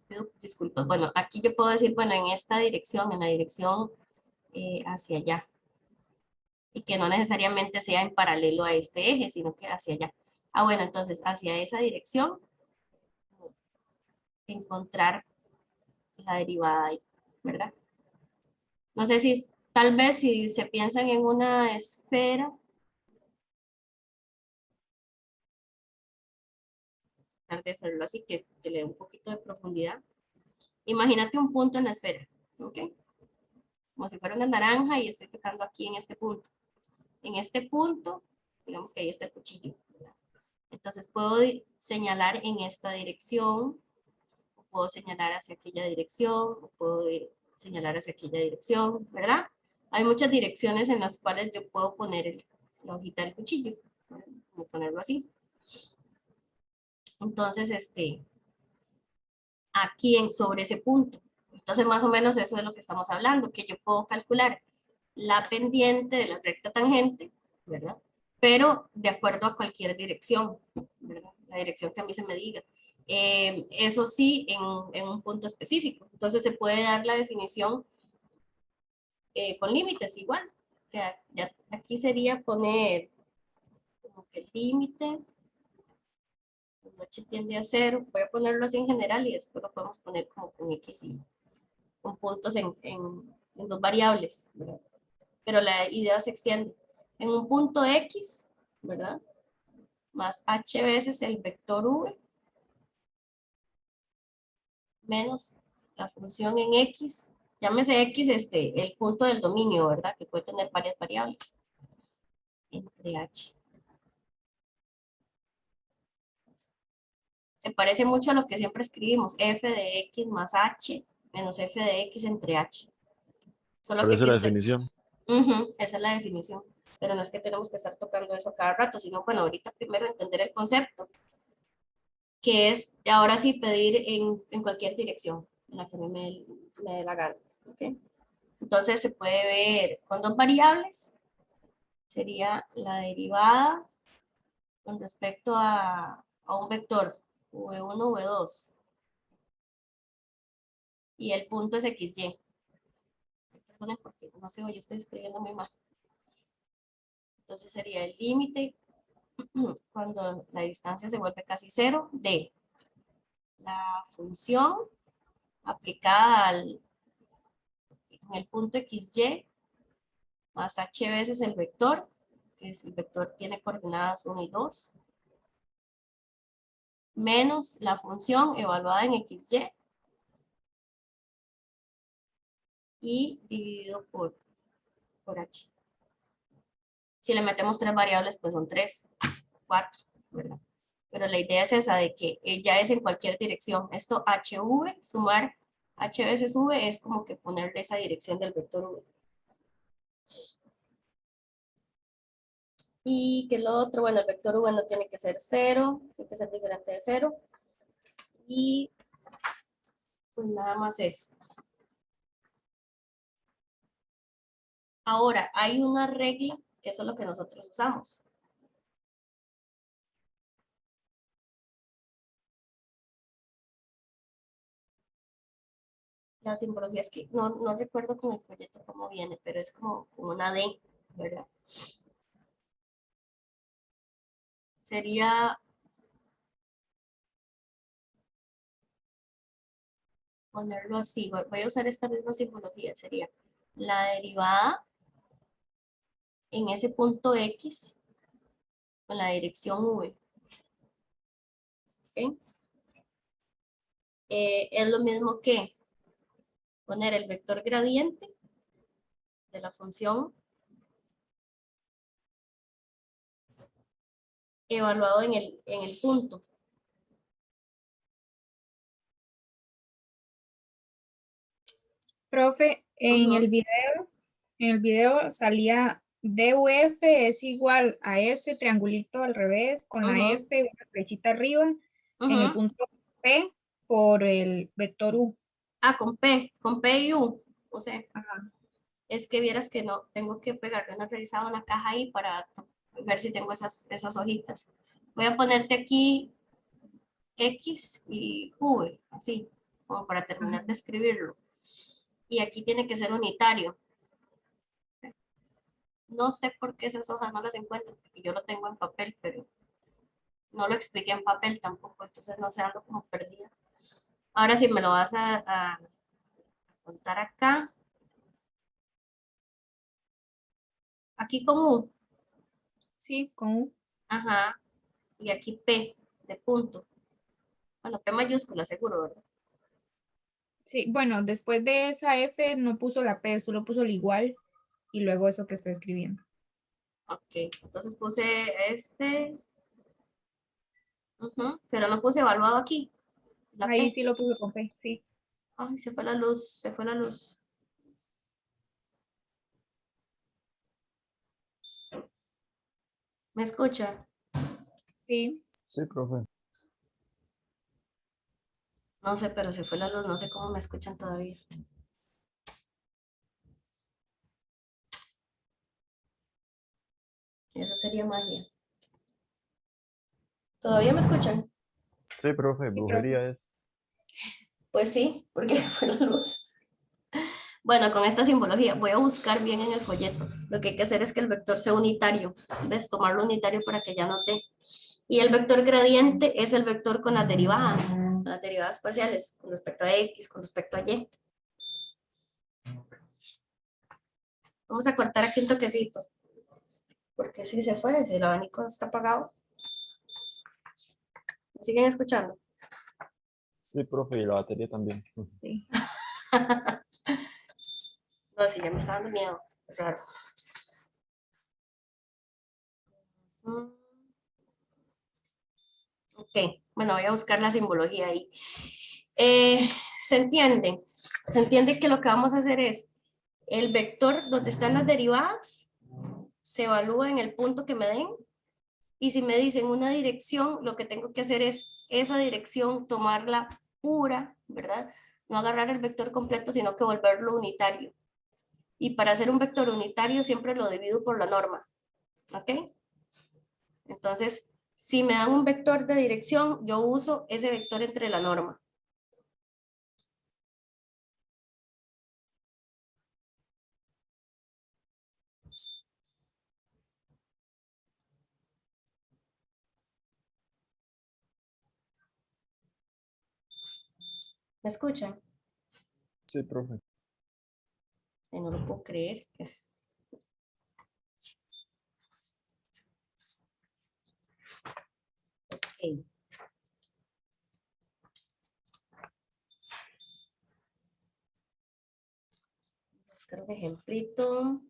Pido disculpas. Bueno, aquí yo puedo decir, bueno, en esta dirección, en la dirección hacia allá. Y que no necesariamente sea en paralelo a este eje, sino que hacia allá. Ah, bueno, entonces hacia esa dirección, encontrar la derivada ahí, ¿verdad? No sé si, tal vez si se piensan en una esfera, tal vez hacerlo así, que le dé un poquito de profundidad. Imagínate un punto en la esfera, ¿ok? Como si fuera una naranja y estoy tocando aquí en este punto. En este punto, digamos que ahí está el cuchillo, ¿verdad? Entonces puedo señalar en esta dirección, o puedo señalar hacia aquella dirección, o puedo señalar hacia aquella dirección, ¿verdad? Hay muchas direcciones en las cuales yo puedo poner la hojita del cuchillo, como ponerlo así. Entonces, aquí sobre ese punto. Entonces, más o menos eso es lo que estamos hablando, que yo puedo calcular la pendiente de la recta tangente, ¿verdad? Pero de acuerdo a cualquier dirección, ¿verdad? La dirección que a mí se me diga. Eso sí, en un punto específico. Entonces, se puede dar la definición con límites igual. Que aquí sería poner como que el límite, cuando h tiende a 0, voy a ponerlo así en general y después lo podemos poner como con x y con puntos en dos variables, ¿verdad? Pero la idea se extiende. En un punto x, ¿verdad? Más h veces el vector v menos la función en x, llámese x el punto del dominio, ¿verdad? Que puede tener varias variables entre h. Se parece mucho a lo que siempre escribimos, f de x más h menos f de x entre h. Solo ¿Cuál que es aquí la estoy. definición? Esa es la definición. Pero no es que tenemos que estar tocando eso cada rato, sino, bueno, ahorita primero entender el concepto, que es ahora sí pedir en cualquier dirección en la que a mí me dé la gana. ¿Okay? Entonces se puede ver con dos variables, sería la derivada con respecto a un vector v1, v2, y el punto es xy. Perdonen porque no sé, yo estoy escribiendo muy mal. Entonces sería el límite cuando la distancia se vuelve casi cero de la función aplicada en el punto xy más h veces el vector, que es el vector tiene coordenadas 1 y 2, menos la función evaluada en xy y dividido por h. Si le metemos tres variables, pues son 3, 4, ¿verdad? Pero la idea es esa, de que ya es en cualquier dirección. Esto hv, sumar h veces v, es como que ponerle esa dirección del vector v. Y que lo otro, bueno, el vector v no tiene que ser 0, tiene que ser diferente de 0. Y pues nada más eso. Ahora, hay una regla, que eso es lo que nosotros usamos. La simbología es que no recuerdo con el folleto cómo viene, pero es como una D, ¿verdad? Sería ponerlo así, voy a usar esta misma simbología, sería la derivada en ese punto X con la dirección V. ¿Okay? Es lo mismo que poner el vector gradiente de la función evaluado en el punto. Profe, en el video salía DUF es igual a ese triangulito al revés, con la F, una flechita arriba, en el punto P por el vector U. Ah, con P y U. O sea, Ajá. es que vieras que no, tengo que pegarle una revisada a una caja ahí para ver si tengo esas hojitas. Voy a ponerte aquí X y V, así, como para terminar de escribirlo. Y aquí tiene que ser unitario. No sé por qué esas hojas no las encuentro, porque yo lo tengo en papel, pero no lo expliqué en papel tampoco, entonces no sé, ando como perdida. Ahora sí me lo vas a contar acá. Aquí con U. Sí, con U. Ajá. Y aquí P de punto. Bueno, P mayúscula, seguro, ¿verdad? Sí, bueno, después de esa F no puso la P, solo puso el igual y luego eso que está escribiendo. Ok, entonces puse pero no puse evaluado aquí. La Ahí P. sí lo puso con P, sí. Ay, se fue la luz, se fue la luz. ¿Me escucha? Sí. Sí, profe. No sé, pero se fue la luz, no sé cómo me escuchan todavía. Eso sería magia. ¿Todavía me escuchan? Sí, profe, brujería es. Pues sí, porque fue la luz. Bueno, con esta simbología voy a buscar bien en el folleto. Lo que hay que hacer es que el vector sea unitario. ¿Ves? Tomarlo unitario para que ya note. Y el vector gradiente es el vector con las derivadas parciales, con respecto a X, con respecto a Y. Vamos a cortar aquí un toquecito. Porque si se fue, si el abanico está apagado. ¿Me siguen escuchando? Sí, profe, y la batería también. Sí. No, sí, ya me está dando miedo. Raro. Ok, bueno, voy a buscar la simbología ahí. ¿Se entiende? ¿Se entiende que lo que vamos a hacer es el vector donde están las derivadas se evalúa en el punto que me den? Y si me dicen una dirección, lo que tengo que hacer es esa dirección, tomarla pura, ¿verdad? No agarrar el vector completo, sino que volverlo unitario. Y para hacer un vector unitario siempre lo divido por la norma. ¿Ok? Entonces, si me dan un vector de dirección, yo uso ese vector entre la norma. ¿Me escuchan? Sí, profe. No lo puedo creer. Okay. Vamos a buscar un ejemplito.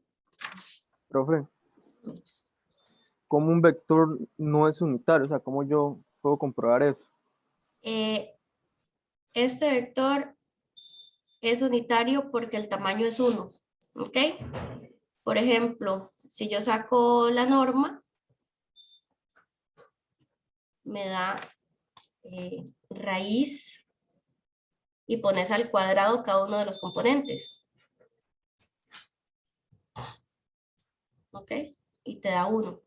Profe, ¿cómo un vector no es unitario? O sea, ¿cómo yo puedo comprobar eso? Este vector es unitario porque el tamaño es 1. ¿Ok? Por ejemplo, si yo saco la norma, me da raíz y pones al cuadrado cada uno de los componentes. ¿Ok? Y te da 1.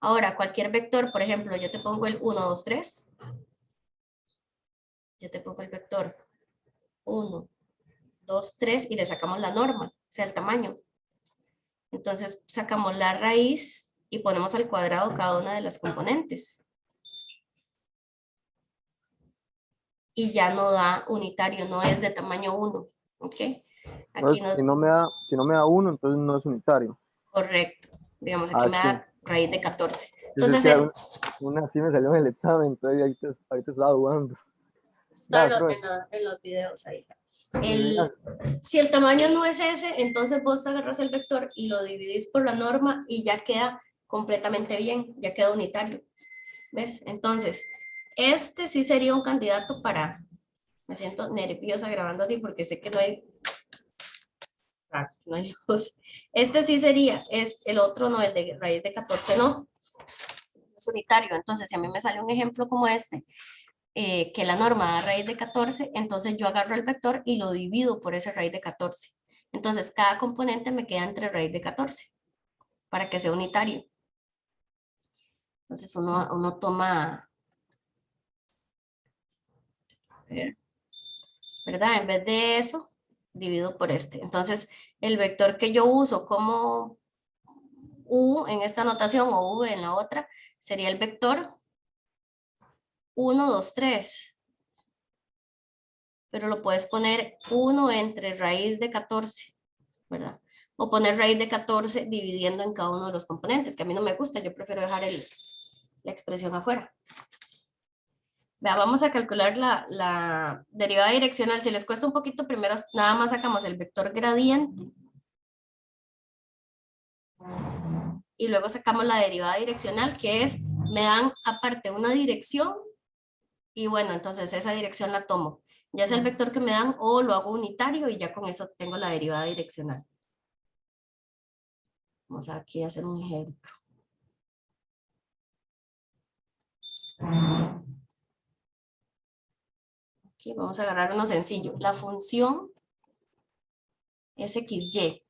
Ahora, cualquier vector, por ejemplo, yo te pongo el 1, 2, 3. Yo te pongo el vector 1, 2, 3 y le sacamos la norma, o sea, el tamaño. Entonces, sacamos la raíz y ponemos al cuadrado cada una de las componentes. Y ya no da unitario, no es de tamaño 1. ¿Ok? Aquí no, Si no me da 1, entonces no es unitario. correcto. Digamos, aquí me Sí. da raíz de 14. Entonces, Entonces, una sí me salió en el examen, entonces ahorita estaba dudando. está Vea, profe, en los videos ahí. vea, Si el tamaño no es ese, entonces vos agarras el vector y lo dividís por la norma y ya queda completamente bien, ya queda unitario. ¿Ves? Entonces, este sí sería un candidato para... Me siento nerviosa grabando así porque sé que no hay luz. Este sí sería, el otro no, el de raíz de 14 no, es unitario. Entonces, si a mí me sale un ejemplo como este, que la norma da raíz de 14, entonces yo agarro el vector y lo divido por esa raíz de 14. Entonces, cada componente me queda entre raíz de 14 para que sea unitario. Entonces, uno toma, ¿verdad? En vez de eso, divido por este. Entonces, el vector que yo uso como U en esta notación o V en la otra, sería el vector 1, 2, 3. Pero lo puedes poner 1 entre raíz de 14, ¿verdad? O poner raíz de 14 dividiendo en cada uno de los componentes, que a mí no me gusta, yo prefiero dejar la expresión afuera. Vea, vamos a calcular la derivada direccional. Si les cuesta un poquito, primero nada más sacamos el vector gradiente. Y luego sacamos la derivada direccional, que es, me dan aparte una dirección, y bueno, entonces esa dirección la tomo. Ya es el vector que me dan, o lo hago unitario, y ya con eso tengo la derivada direccional. Vamos aquí a hacer un ejemplo. Aquí vamos a agarrar uno sencillo. La función es XY.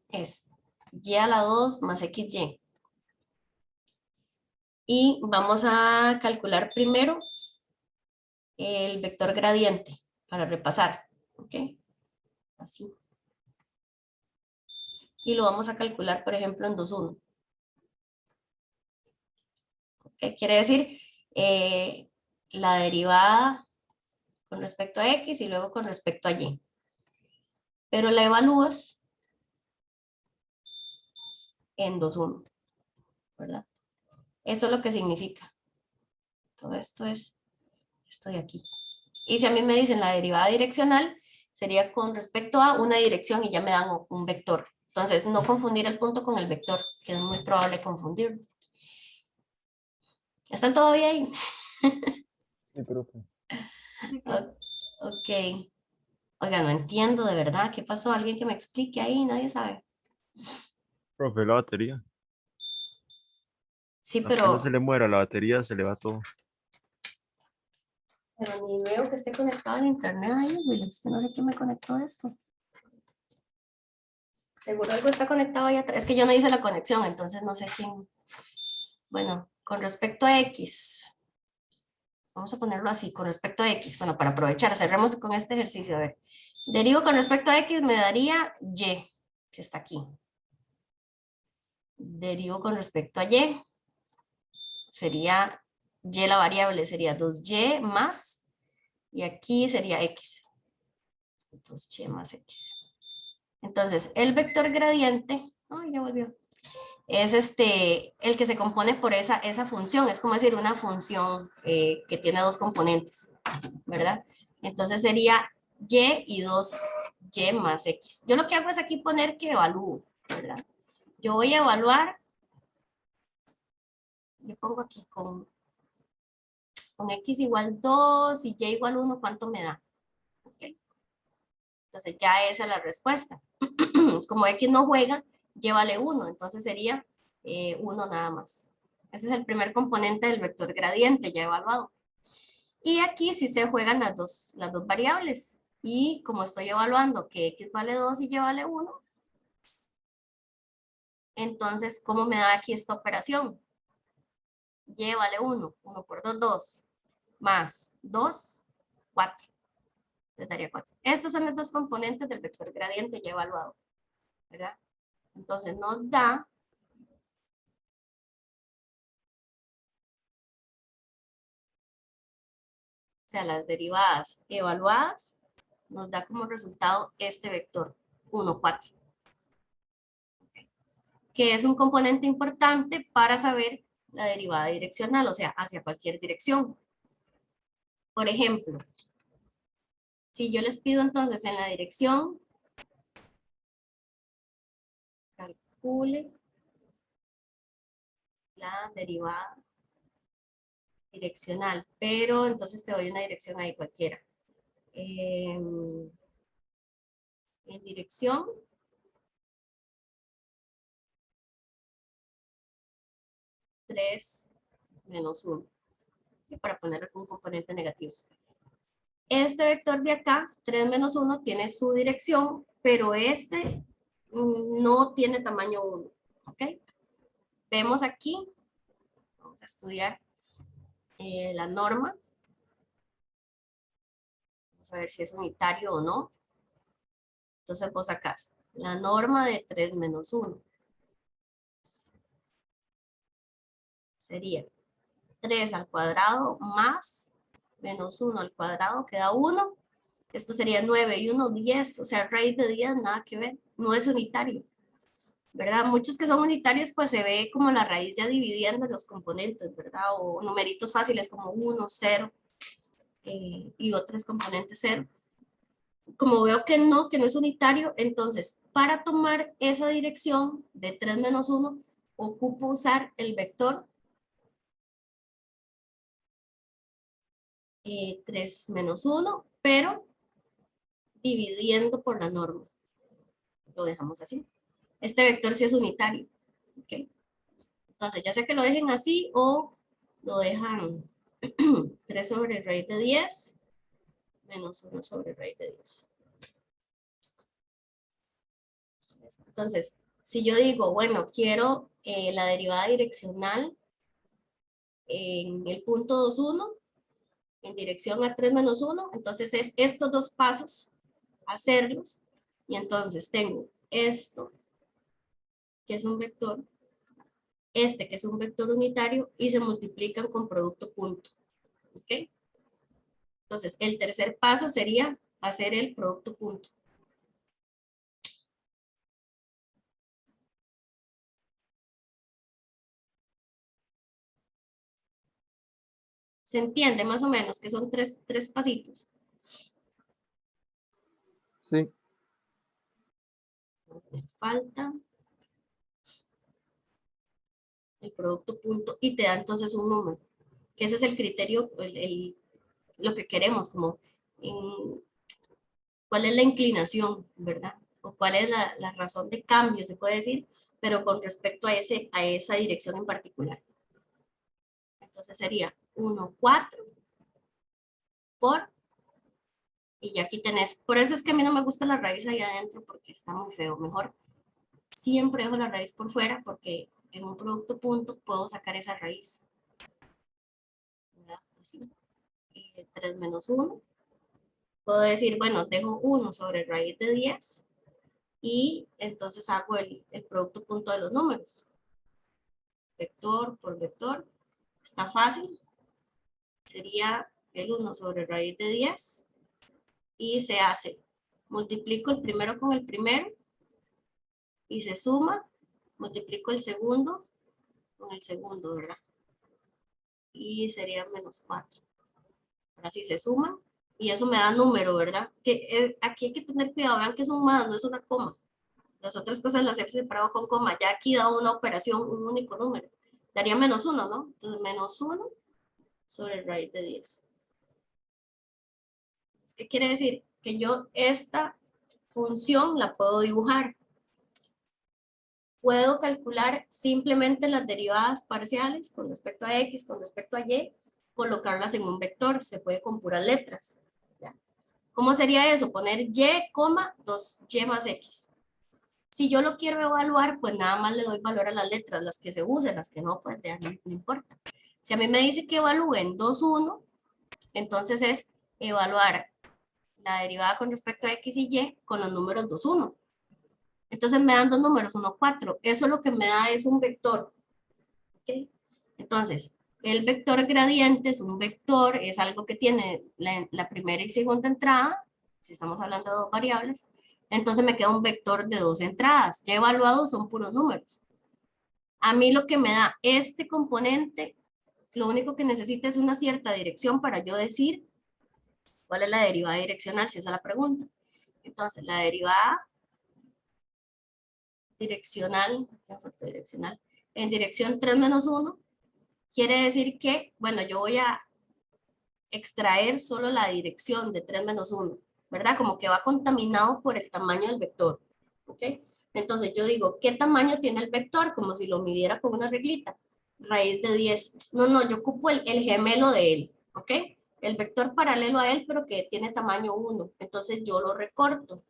Es Y a la 2 más XY. Y vamos a calcular primero el vector gradiente para repasar. ¿Ok? Así. Y lo vamos a calcular, por ejemplo, en 2,1. ¿Ok? Quiere decir la derivada con respecto a X y luego con respecto a Y. Pero la evalúas en 2,1. ¿Verdad? Eso es lo que significa. Todo esto es esto de aquí. Y si a mí me dicen la derivada direccional, sería con respecto a una dirección y ya me dan un vector. Entonces, no confundir el punto con el vector, que es muy probable confundirlo. ¿Están todavía ahí? Sí, profe. Ok. Oiga, no entiendo de verdad. ¿Qué pasó? Alguien que me explique ahí, nadie sabe. Profe, la batería. Sí, Apenas se le muera la batería, se le va todo. pero ni veo que esté conectado al internet ahí, Willis. Yo no sé quién me conectó esto. Seguro algo está conectado ahí atrás. Es que yo no hice la conexión, entonces no sé quién. Bueno, con respecto a X. Vamos a ponerlo así, con respecto a X. Bueno, para aprovechar, cerremos con este ejercicio. A ver, derivo con respecto a X me daría Y, que está aquí. Derivo con respecto a Y. Sería Y la variable, sería 2Y más. Y aquí sería X. 2Y más X. Entonces, el vector gradiente, ay, ya volvió, es el que se compone por esa función. Es como decir una función que tiene dos componentes, ¿verdad? Entonces sería Y y 2Y más X. Yo lo que hago es aquí poner que evalúo, ¿verdad? Yo voy a evaluar, yo pongo aquí con X igual 2 y Y igual 1, ¿cuánto me da? ¿Okay? Entonces ya esa es la respuesta. Como X no juega, llévale 1, entonces sería 1 nada más. Ese es el primer componente del vector gradiente ya evaluado. Y aquí sí se juegan las dos variables. Y como estoy evaluando que X vale 2 y Y vale 1, entonces, ¿cómo me da aquí esta operación? Y vale 1, 1 por 2, 2, más 2, 4. Les daría 4. Estos son los dos componentes del vector gradiente ya evaluado, ¿verdad? Entonces nos da sea, las derivadas evaluadas, nos da como resultado este vector 1, 4. Que es un componente importante para saber la derivada direccional, o sea, hacia cualquier dirección. Por ejemplo, si yo les pido entonces en la dirección, calcule la derivada direccional, pero entonces te doy una dirección ahí cualquiera. En dirección, menos 1. Y para ponerle un componente negativo. Este vector de acá, 3 menos 1, tiene su dirección, pero este no tiene tamaño 1. ¿Ok? Vemos aquí, vamos a estudiar la norma. Vamos a ver si es unitario o no. Entonces vos sacás la norma de 3 menos 1. Sería 3 al cuadrado más menos 1 al cuadrado, queda 1. Esto sería 9 y 1, 10. O sea, raíz de 10, nada que ver. No es unitario, ¿verdad? Muchos que son unitarios, pues se ve como la raíz ya dividiendo los componentes, ¿verdad? O numeritos fáciles como 1, 0 y otros componentes 0. Como veo que no es unitario, entonces para tomar esa dirección de 3 menos 1, ocupo usar el vector 3 menos 1, pero dividiendo por la norma. Lo dejamos así. Este vector sí es unitario. ¿Okay? Entonces, ya sea que lo dejen así o lo dejan 3 sobre raíz de 10 menos 1 sobre raíz de 10. Entonces, si yo digo, bueno, quiero la derivada direccional en el punto 21, en dirección a 3 menos 1, entonces es estos dos pasos, hacerlos, y entonces tengo esto, que es un vector, este que es un vector unitario, y se multiplican con producto punto. ¿Ok? Entonces, el tercer paso sería hacer el producto punto. ¿Se entiende más o menos que son tres pasitos? Sí, Me falta el producto punto y te da entonces un número. Que ese es el criterio, lo que queremos, como cuál es la inclinación, ¿verdad? O cuál es la razón de cambio, se puede decir, pero con respecto a esa dirección en particular. Entonces sería 1, 4 por, y ya aquí tenés, por eso es que a mí no me gusta la raíz ahí adentro porque está muy feo, mejor siempre dejo la raíz por fuera porque en un producto punto puedo sacar esa raíz. ¿Verdad? Así, 3 menos 1. Puedo decir, bueno, dejo 1 sobre raíz de 10 y entonces hago el producto punto de los números. Vector por vector, está fácil. Sería el 1 sobre raíz de 10 y se hace, multiplico el primero con el primero y se suma, multiplico el segundo con el segundo, ¿verdad? Y sería menos 4. Ahora sí se suma y eso me da número, ¿verdad? Que aquí hay que tener cuidado, vean que es un más, no es una coma. Las otras cosas las he separado con coma, ya aquí da una operación, un único número. Daría menos 1, ¿no? Entonces menos 1 sobre raíz de 10. ¿Qué quiere decir? Que yo esta función la puedo dibujar. Puedo calcular simplemente las derivadas parciales con respecto a x, con respecto a y, colocarlas en un vector, se puede con puras letras. ¿Ya? ¿Cómo sería eso? Poner y, 2y más x. Si yo lo quiero evaluar, pues nada más le doy valor a las letras, las que se usen, las que no, pues ya no importa. Si a mí me dice que evalúen 2, 1, entonces es evaluar la derivada con respecto a x y y con los números 2, 1. Entonces me dan dos números, 1, 4. Eso lo que me da es un vector. ¿Okay? Entonces, el vector gradiente es un vector, es algo que tiene la primera y segunda entrada, si estamos hablando de dos variables, entonces me queda un vector de dos entradas. Ya evaluados son puros números. A mí lo que me da este componente, lo único que necesita es una cierta dirección para yo decir cuál es la derivada direccional, si esa es la pregunta. Entonces, la derivada direccional, en dirección 3 menos 1, quiere decir que, bueno, yo voy a extraer solo la dirección de 3 menos 1, ¿verdad? Como que va contaminado por el tamaño del vector, ¿ok? Entonces yo digo, ¿qué tamaño tiene el vector? Como si lo midiera con una reglita. Raíz de 10. No, yo ocupo el gemelo de él, ¿ok? El vector paralelo a él, pero que tiene tamaño 1. Entonces yo lo recorto.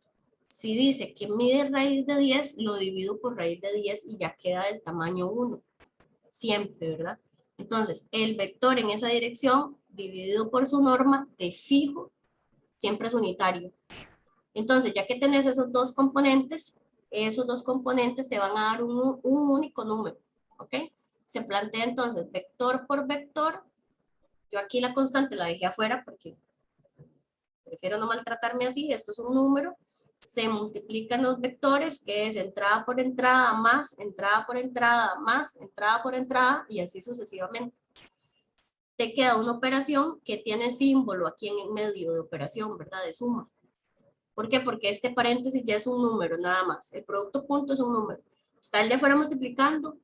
Si dice que mide raíz de 10, lo divido por raíz de 10 y ya queda del tamaño 1. Siempre, ¿verdad? Entonces, el vector en esa dirección, dividido por su norma de fijo, siempre es unitario. Entonces, ya que tenés esos dos componentes te van a dar un único número, ¿ok? Se plantea entonces vector por vector. Yo aquí la constante la dejé afuera porque prefiero no maltratarme así. Esto es un número. Se multiplican los vectores, que es entrada por entrada más, entrada por entrada más, entrada por entrada, y así sucesivamente. Te queda una operación que tiene símbolo aquí en medio de operación, ¿verdad? De suma. ¿Por qué? Porque este paréntesis ya es un número, nada más. El producto punto es un número. Está el de afuera multiplicando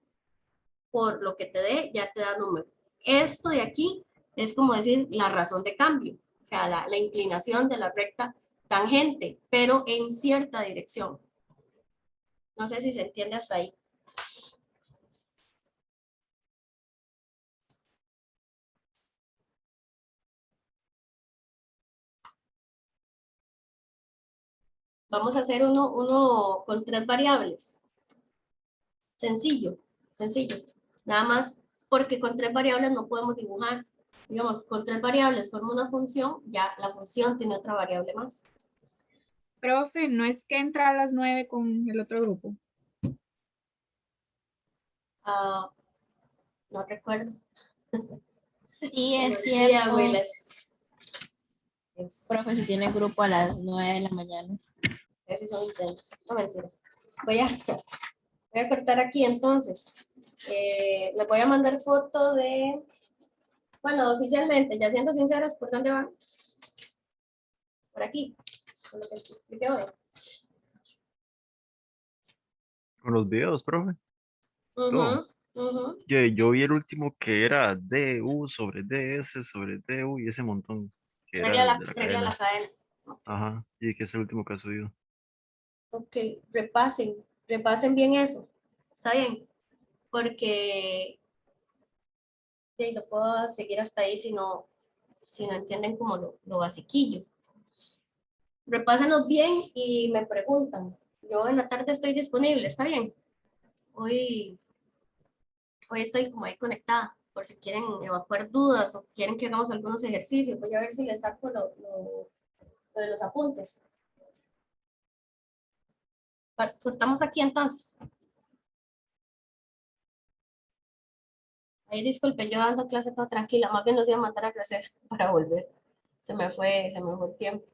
por lo que te dé, ya te da número. Esto de aquí es como decir la razón de cambio, o sea, la inclinación de la recta tangente, pero en cierta dirección. No sé si se entiende hasta ahí. Vamos a hacer uno con 3 variables. Sencillo, sencillo. Nada más porque con 3 variables no podemos dibujar. Digamos, con 3 variables forma una función, ya la función tiene otra variable más. Profe, no es que entra a las 9 con el otro grupo. Ah, no recuerdo. Sí, es Sí, cierto. Willis. Profe, si tiene grupo a las 9 de la mañana. Esos son intensos. No, mentira. Voy a cortar aquí entonces. Les voy a mandar foto de... Bueno, oficialmente, ya siendo sinceros, ¿por dónde van? Por aquí. Por lo que expliqué hoy. Con los videos, profe. Ujú, ujú. Yo vi el último que era DU sobre DS sobre DU y ese montón que era Regla el la, de la regla la cadena. cadena. Ajá, y que es el último que ha subido. Ok, repasen bien eso. ¿Está bien? Porque no puedo seguir hasta ahí si no entienden como lo basiquillo. Repásenlos bien y me preguntan. Yo en la tarde estoy disponible, ¿está bien? Hoy estoy como ahí conectada, por si quieren evacuar dudas o quieren que hagamos algunos ejercicios. Voy a ver si les saco lo de los apuntes. Cortamos aquí entonces. Ahí disculpen, yo dando clase toda tranquila, más bien los iba a mandar a clases para volver. Se me fue el tiempo.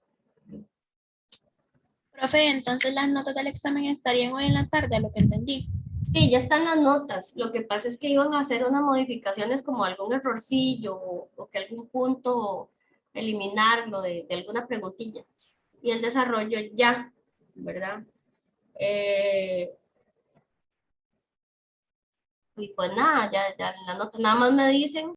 Profe, entonces las notas del examen estarían hoy en la tarde, a lo que entendí. Sí, ya están las notas. Lo que pasa es que iban a hacer unas modificaciones como algún errorcillo o que algún punto eliminarlo de alguna preguntilla. Y el desarrollo ya, ¿verdad? Y pues nada, ya en la nota nada más me dicen